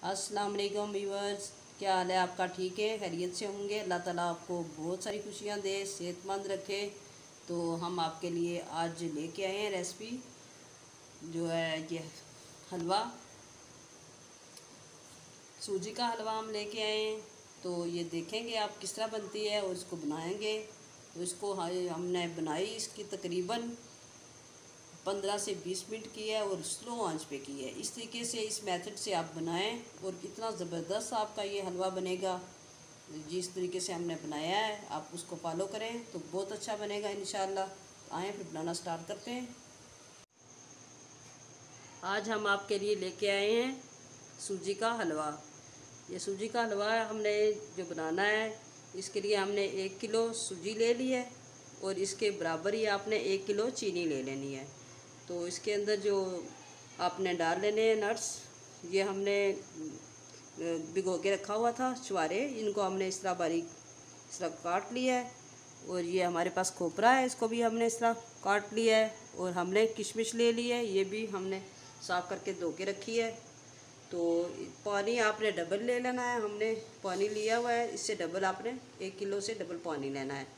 अस्सलाम वालेकुम व्यूअर्स, क्या हाल है आपका? ठीक है, खैरियत से होंगे। अल्लाह ताला आपको बहुत सारी खुशियाँ दे, सेहतमंद रखे। तो हम आपके लिए आज लेके आए हैं रेसिपी, जो है ये हलवा, सूजी का हलवा हम लेके आए हैं। तो ये देखेंगे आप किस तरह बनती है और इसको बनाएंगे। तो इसको हमने बनाई, इसकी तकरीबन 15 से 20 मिनट की है और स्लो आंच पे की है। इस तरीके से, इस मेथड से आप बनाएं और कितना ज़बरदस्त आपका ये हलवा बनेगा। जिस तरीके से हमने बनाया है आप उसको फॉलो करें तो बहुत अच्छा बनेगा इंशाल्लाह। आएँ फिर बनाना स्टार्ट करते हैं। आज हम आपके लिए लेके आए हैं सूजी का हलवा। ये सूजी का हलवा हमने जो बनाना है, इसके लिए हमने 1 किलो सूजी ले ली है और इसके बराबर ही आपने 1 किलो चीनी ले लेनी है। तो इसके अंदर जो आपने डाल लेने हैं नट्स, ये हमने भिगो के रखा हुआ था छुहारे, इनको हमने इस तरह बारीक इस तरह काट लिया है। और ये हमारे पास खोपरा है, इसको भी हमने इस तरह काट लिया है। और हमने किशमिश ले ली है, ये भी हमने साफ़ करके धो के रखी है। तो पानी आपने डबल ले लेना है, हमने पानी लिया हुआ है, इससे डबल आपने 1 किलो से डबल पानी लेना है।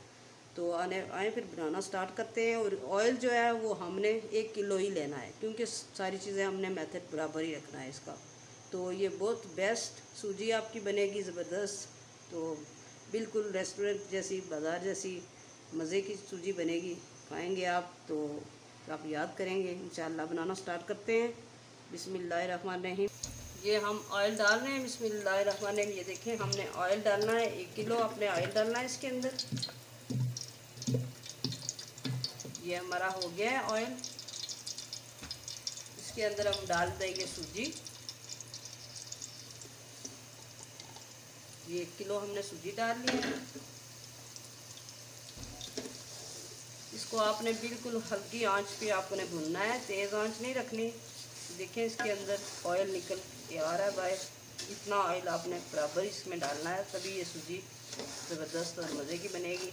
तो आए फिर बनाना स्टार्ट करते हैं। और ऑयल जो है वो हमने 1 किलो ही लेना है, क्योंकि सारी चीज़ें हमने मेथड बराबर ही रखना है इसका। तो ये बहुत बेस्ट सूजी आपकी बनेगी, ज़बरदस्त। तो बिल्कुल रेस्टोरेंट जैसी, बाज़ार जैसी मज़े की सूजी बनेगी। खाएंगे आप तो आप याद करेंगे इंशाल्लाह। बनाना स्टार्ट करते हैं। बिस्मिल्लाहिर्रहमानिर्रहीम। ये हम ऑयल डाल रहे हैं, बिस्मिल्लाहिर्रहमानिर्रहीम। ये देखें, हमने ऑयल डालना है, 1 किलो आपने ऑयल डालना है इसके अंदर। ये हमारा हो गया है ऑयल। इसके अंदर हम डाल देंगे सूजी। ये 1 किलो हमने सूजी डाल ली है। इसको आपने बिल्कुल हल्की आंच पे आपने भूनना है, तेज़ आंच नहीं रखनी। देखें, इसके अंदर ऑयल निकल के आ रहा है बाहर। इतना ऑयल आपने बराबर इसमें डालना है, तभी ये सूजी ज़बरदस्त और मज़े की बनेगी।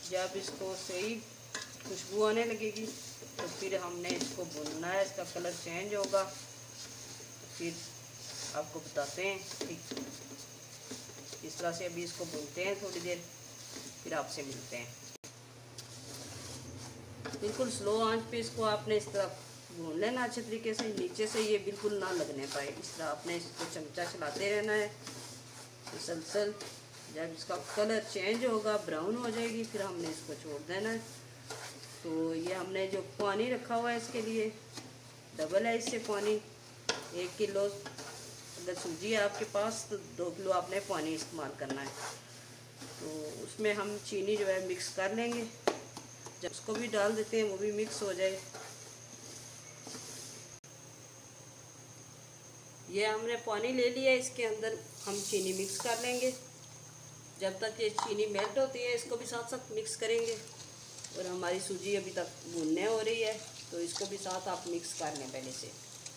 जब इसको सही खुशबू आने लगेगी तो फिर हमने इसको भूनना है, इसका कलर चेंज होगा तो फिर आपको बताते हैं। ठीक इस तरह से अभी इसको भूनते हैं थोड़ी देर, फिर आपसे मिलते हैं। बिल्कुल स्लो आंच पे इसको आपने इस तरह भून लेना अच्छे तरीके से, नीचे से ये बिल्कुल ना लगने पाए। इस तरह आपने इसको चमचा चलाते रहना है मुसलसल। जब इसका कलर चेंज होगा, ब्राउन हो जाएगी, फिर हमने इसको छोड़ देना है। तो ये हमने जो पानी रखा हुआ है इसके लिए डबल है इससे पानी। 1 किलो अगर सूजी है आपके पास तो 2 किलो आपने पानी इस्तेमाल करना है। तो उसमें हम चीनी जो है मिक्स कर लेंगे। जब उसको भी डाल देते हैं, वो भी मिक्स हो जाए। ये हमने पानी ले लिया है, इसके अंदर हम चीनी मिक्स कर लेंगे। जब तक ये चीनी मेल्ट होती है, इसको भी साथ साथ मिक्स करेंगे। और हमारी सूजी अभी तक भूनने हो रही है, तो इसको भी साथ आप मिक्स कर लें पहले से।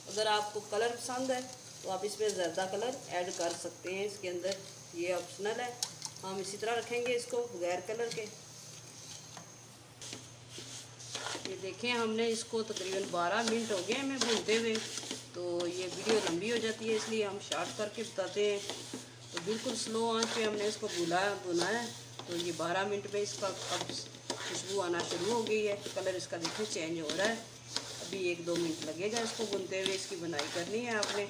अगर आपको कलर पसंद है तो आप इसमें ज़र्दा कलर ऐड कर सकते हैं इसके अंदर, ये ऑप्शनल है। हम इसी तरह रखेंगे इसको बगैर कलर के। ये देखें, हमने इसको तकरीबन 12 मिनट हो गए हमें भूनते हुए। तो ये वीडियो लंबी हो जाती है, इसलिए हम शॉर्ट करके बताते हैं। तो बिल्कुल स्लो आंच पे हमने इसको भुना है। तो ये 12 मिनट में इसका अब खुशबू आना शुरू हो गई है। कलर इसका देखिए चेंज हो रहा है। अभी 1-2 मिनट लगेगा इसको भूनते हुए, इसकी बुनाई करनी है आपने।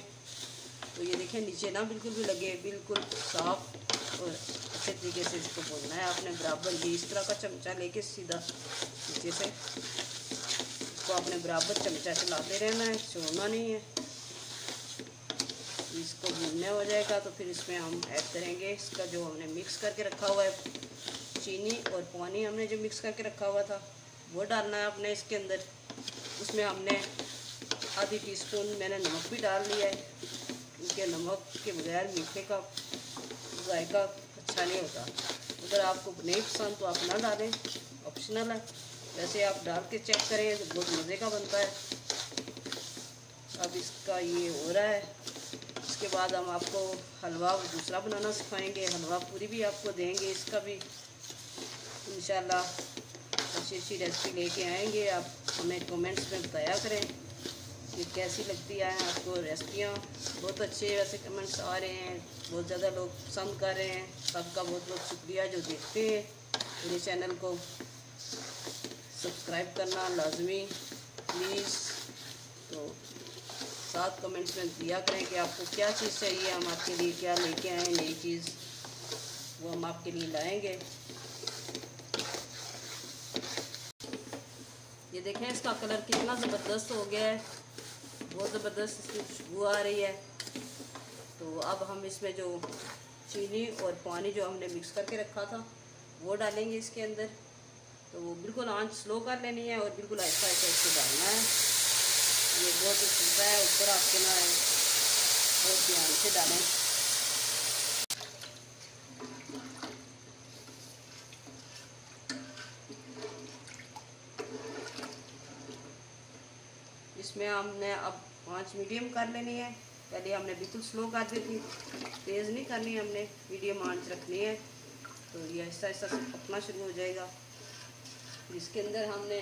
तो ये देखें, नीचे ना बिल्कुल भी लगे, बिल्कुल साफ और अच्छे तरीके से इसको भूनना है आपने बराबर। ये इस तरह का चमचा लेके सीधा नीचे से इसको आपने बराबर चमचा चलाते रहना है, छोड़ना नहीं है। इसको भूनने हो जाएगा तो फिर इसमें हम ऐड करेंगे इसका जो हमने मिक्स करके रखा हुआ है, चीनी और पानी हमने जो मिक्स करके रखा हुआ था वो डालना है आपने इसके अंदर। उसमें हमने आधी टीस्पून मैंने नमक भी डाल लिया है, क्योंकि नमक के बगैर मीठे का जायका अच्छा नहीं होता। अगर आपको नहीं पसंद तो आप ना डालें, ऑप्शनल है। वैसे आप डाल के चेक करें तो बहुत मज़े का बनता है। अब इसका ये हो रहा है। इसके बाद हम आपको हलवा दूसरा बनाना सिखाएंगे, हलवा पूरी भी आपको देंगे। इसका भी इंशाल्लाह अच्छी अच्छी रेसिपी लेके आएंगे। आप हमें कमेंट्स में बताया करें कि कैसी लगती है आपको रेसिपियाँ। बहुत अच्छे वैसे कमेंट्स आ रहे हैं, बहुत ज़्यादा लोग पसंद कर रहे हैं। सबका बहुत बहुत शुक्रिया जो देखते हैं। मेरे चैनल को सब्सक्राइब करना लाजमी प्लीज़। तो साथ कमेंट्स में दिया करें कि आपको क्या चीज़ चाहिए, हम आपके लिए क्या लेके आएँ नई चीज़, वो हम आपके लिए लाएंगे। ये देखें इसका कलर कितना ज़बरदस्त हो गया है, बहुत ज़बरदस्त इसकी खुशबू आ रही है। तो अब हम इसमें जो चीनी और पानी जो हमने मिक्स करके रखा था वो डालेंगे इसके अंदर। तो वो बिल्कुल आंच स्लो कर लेनी है और बिल्कुल आहिस्ता आहिस्ता इसको डालना है। ये बहुत छूटा है ऊपर आपके ना है, बहुत ध्यान से डालें। इसमें हमने अब आंच मीडियम कर लेनी है। पहले हमने बिल्कुल स्लो कर दी थी, तेज़ नहीं करनी, हमने मीडियम आंच रखनी है। तो ये आहिस्ता आहिस्ता से पकना शुरू हो जाएगा। इसके अंदर हमने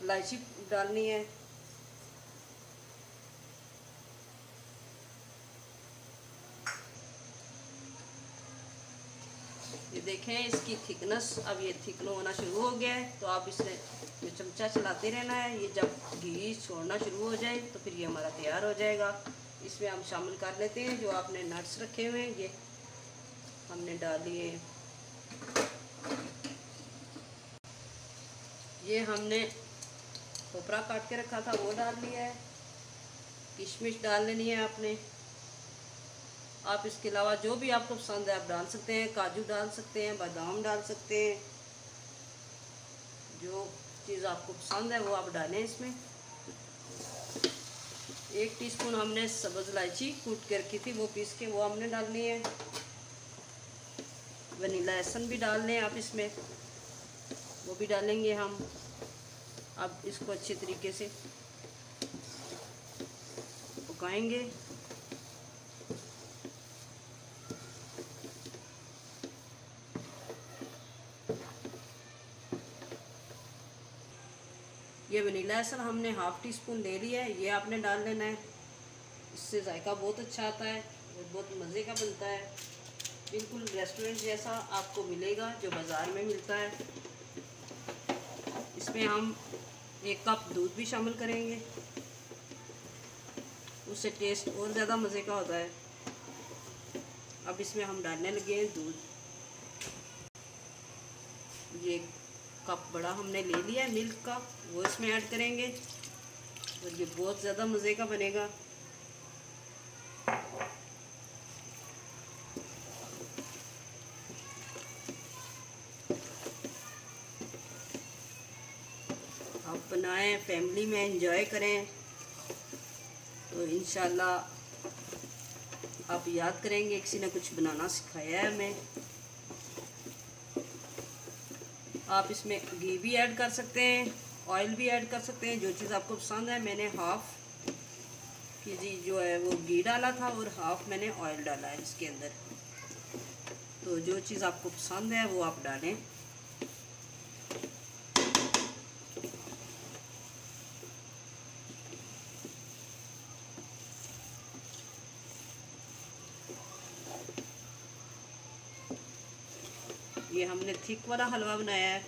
इलायची डालनी है। ये देखें इसकी थिकनेस अब ये थिकन होना शुरू हो गया है। तो आप इसमें ये चमचा चलाते रहना है। ये जब घी छोड़ना शुरू हो जाए तो फिर ये हमारा तैयार हो जाएगा। इसमें हम शामिल कर लेते हैं जो आपने नट्स रखे हुए हैं, ये हमने डाल लिए। ये हमने खोपरा काट के रखा था वो डाल लिया है। किशमिश डाल लेनी है आपने। आप इसके अलावा जो भी आपको पसंद है आप डाल सकते हैं, काजू डाल सकते हैं, बादाम डाल सकते हैं। जो चीज़ आपको पसंद है वो आप डालें इसमें। 1 टीस्पून हमने सब्ज़ इलायची कूट के रखी थी वो पीस के वो हमने डालनी है। वनीला एसन भी डाल लें आप इसमें, वो भी डालेंगे हम। अब इसको अच्छे तरीके से पकाएंगे। ये वनीला एसन हमने 1/2 टीस्पून ले लिया है, ये आपने डाल लेना है। इससे जायका बहुत अच्छा आता है और बहुत मज़े का बनता है। बिल्कुल रेस्टोरेंट जैसा आपको मिलेगा जो बाज़ार में मिलता है। इसमें हम 1 कप दूध भी शामिल करेंगे, उससे टेस्ट और ज़्यादा मज़े का होता है। अब इसमें हम डालने लगे हैं दूध। ये कप बड़ा हमने ले लिया है मिल्क का, वो इसमें ऐड करेंगे और ये बहुत ज़्यादा मज़े का बनेगा। आप बनाएं, फैमिली में एंजॉय करें तो इंशाल्लाह आप याद करेंगे किसी ने कुछ बनाना सिखाया है हमें। आप इसमें घी भी ऐड कर सकते हैं, ऑयल भी ऐड कर सकते हैं, जो चीज़ आपको पसंद है। मैंने 1/2 केजी जो है वो घी डाला था और 1/2 मैंने ऑयल डाला है इसके अंदर। तो जो चीज़ आपको पसंद है वो आप डालें। ये हमने थिक वाला हलवा बनाया है,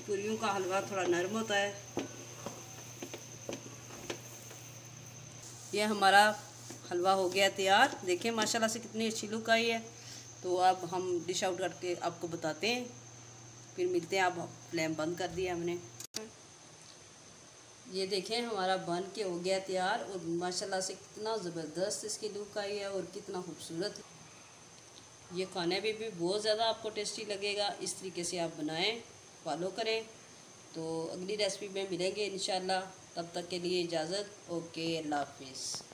पूरियों का हलवा थोड़ा नरम होता है। ये हमारा हलवा हो गया तैयार। देखें माशाल्लाह से कितनी अच्छी लुक आई है। तो अब हम डिश आउट करके आपको बताते हैं, फिर मिलते हैं। अब फ्लेम बंद कर दिया हमने। ये देखें हमारा बन के हो गया तैयार और माशाल्लाह से कितना ज़बरदस्त इसकी लुक आई है और कितना खूबसूरत। ये खाने में भी बहुत ज़्यादा आपको टेस्टी लगेगा। इस तरीके से आप बनाएं, फॉलो करें। तो अगली रेसिपी में मिलेंगे इंशाल्लाह। तब तक के लिए इजाज़त। ओके, अल्लाह हाफिज़।